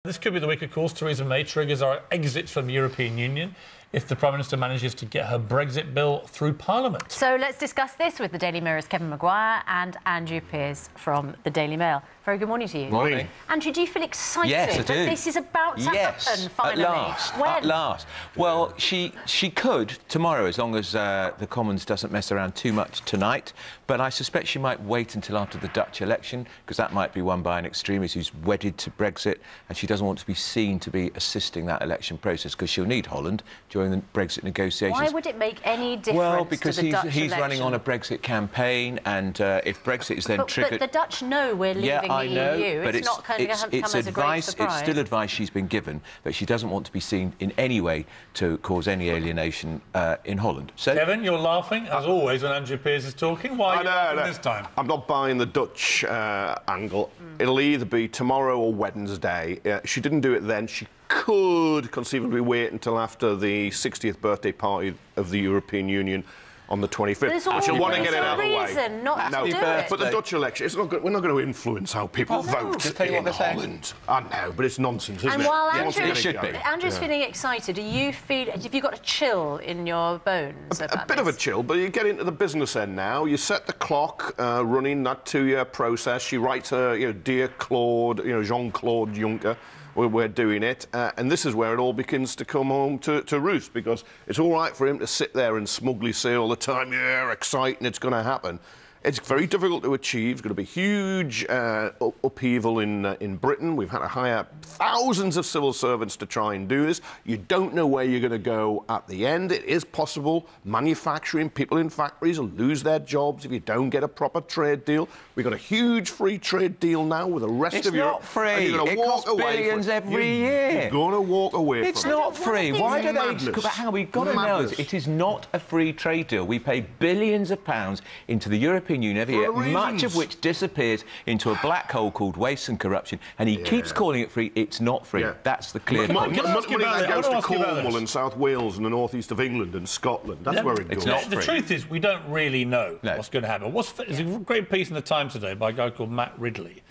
This could be the week, of course. Theresa May triggers our exit from the European Union if the Prime Minister manages to get her Brexit bill through Parliament. So let's discuss this with the Daily Mirror's Kevin Maguire and Andrew Pearce from the Daily Mail. Very good morning to you. Morning. Andrew, do you feel excited that this is about to happen, finally? At last. When? At last. Well, she could tomorrow, as long as the Commons doesn't mess around too much tonight. But I suspect she might wait until after the Dutch election, because that might be won by an extremist who's wedded to Brexit, and she doesn't want to be seen to be assisting that election process, because she'll need Holland during the Brexit negotiations. Why would it make any difference? Well, because to the Dutch he's election? running on a Brexit campaign, and if Brexit is then triggered... But the Dutch know we're leaving I know, the EU. But it's not going to come as a great surprise. It's still advice she's been given, but she doesn't want to be seen in any way to cause any alienation in Holland. So, Kevin, you're laughing, as always, when Andrew Pearce is talking. Why are you laughing this time? I'm not buying the Dutch angle. It'll either be tomorrow or Wednesday. She didn't do it then. She could conceivably wait until after the 60th birthday party of the European Union on the 25th. She'll want to get it out of the way. Not to do it. But the Dutch election, it's not good. We're not going to influence how people vote in Holland. I know, but it's nonsense, isn't and it? While Andrew's feeling excited, have you got a chill in your bones about a bit of a chill, but you get into the business end now. You set the clock running that 2-year process. She writes her, dear Claude, Jean-Claude Juncker. We're doing it, and this is where it all begins to come home to roost, because it's all right for him to sit there and smugly say all the time, yeah, exciting, it's going to happen. It's very difficult to achieve. It's going to be huge upheaval in Britain. We've had to hire thousands of civil servants to try and do this. You don't know where you're going to go at the end. It is possible manufacturing, people in factories will lose their jobs if you don't get a proper trade deal. We've got a huge free trade deal now with the rest of Europe. It's not free. It costs billions every year. You're going to walk away from it. It's not free. Why do they... Hang we've got to know it is not a free trade deal. We pay billions of pounds into the European Union every year, much of which disappears into a black hole called waste and corruption, and he keeps calling it free. It's not free. That's the clear point. Money that goes to Cornwall and South Wales and the northeast of England and Scotland. That's where it goes. It's not free. The truth is, we don't really know what's going to happen. There's a great piece in the Times today by a guy called Matt Ridley.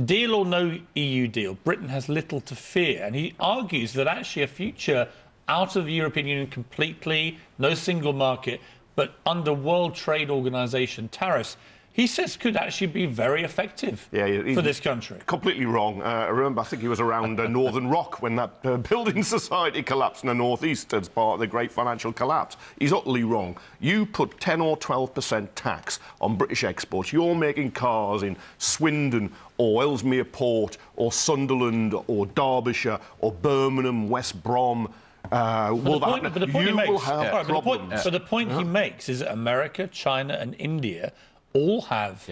Deal or no EU deal, Britain has little to fear, and he argues that actually a future out of the European Union completely, no single market, but under World Trade Organization tariffs, he says could actually be very effective for this country. Completely wrong. I remember, I think he was around Northern Rock when that building society collapsed in the northeast as part of the great financial collapse. He's utterly wrong. You put 10 or 12% tax on British exports. You're making cars in Swindon or Ellesmere Port or Sunderland or Derbyshire or Birmingham, West Brom. The point he makes is that America, China and India all have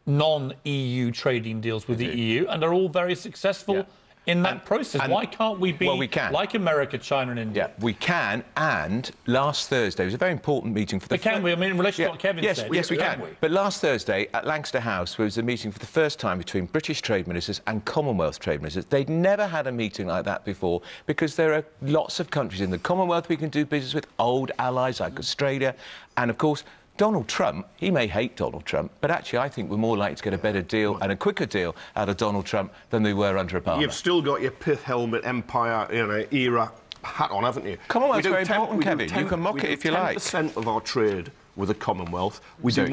non-EU trading deals with the EU and are all very successful in that process. Why can't we be like America, China and India? Yeah, we can, and last Thursday was a very important meeting for the... But can we? I mean, in relation to what Kevin said. Yes, we can. But last Thursday at Lancaster House was a meeting for the first time between British trade ministers and Commonwealth trade ministers. They'd never had a meeting like that before, because there are lots of countries in the Commonwealth we can do business with, old allies like Australia, and, of course, Donald Trump, he may hate Donald Trump, but actually I think we're more likely to get a better deal and a quicker deal out of Donald Trump than we were under Obama. You've still got your pith helmet empire era hat on, haven't you? Commonwealth's very important, Kevin. You can mock it if you like. 10% of our trade with the Commonwealth. We do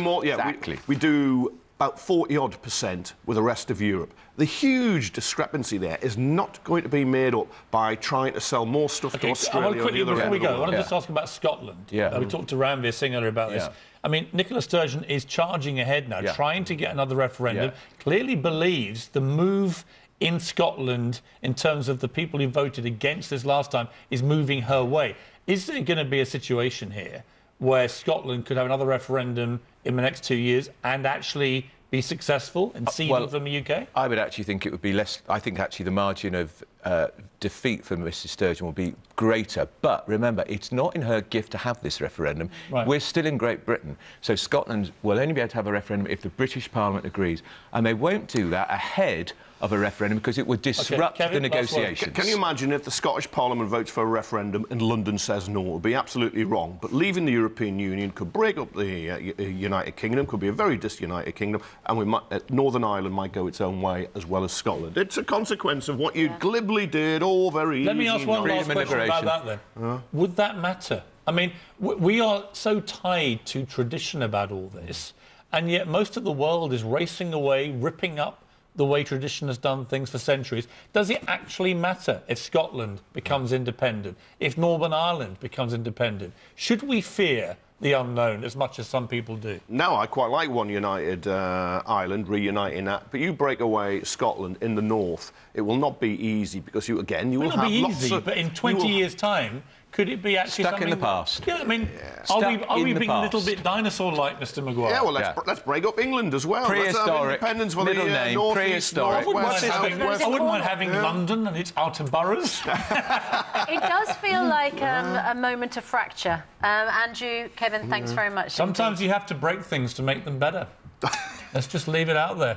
more. Exactly. We do about 40-odd% with the rest of Europe. The huge discrepancy there is not going to be made up by trying to sell more stuff to Australia. Before we go, I want to just ask about Scotland. We talked to Ranveer Singh earlier about this. I mean, Nicola Sturgeon is charging ahead now, trying to get another referendum. Clearly believes the move in Scotland, in terms of the people who voted against this last time, is moving her way. Is there going to be a situation here where Scotland could have another referendum in the next 2 years and actually be successful in ceding from the UK? I would actually think it would be less. I think actually the margin of defeat for Mrs Sturgeon will be greater. But remember, it's not in her gift to have this referendum. We're still in Great Britain, so Scotland will only be able to have a referendum if the British Parliament agrees, and they won't do that ahead of a referendum because it would disrupt Kevin, the negotiations. Can you imagine if the Scottish Parliament votes for a referendum and London says no? It would be absolutely wrong. But leaving the European Union could break up the United Kingdom, could be a very disunited kingdom, and Northern Ireland might go its own way as well as Scotland. It's a consequence of what you glibly did all very easy. Let me ask one last question about that then. Would that matter? I mean, we are so tied to tradition about all this, and yet most of the world is racing away, ripping up the way tradition has done things for centuries. Does it actually matter if Scotland becomes independent, if Northern Ireland becomes independent? Should we fear the unknown as much as some people do? No, I quite like one united Ireland, reuniting that. But you break away Scotland in the north, it will not be easy because you will have lots of... But in 20 years' time, could it be actually stuck in the past? Yeah, I mean, are we being a little bit dinosaur-like, Mr. Maguire? Yeah, well, let's break up England as well. Prehistoric, independence for middle name, north, prehistoric. I wouldn't mind having London and its outer boroughs. It does feel like a moment of fracture. Andrew, Kevin, thanks very much. Sometimes you have to break things to make them better. Let's just leave it out there.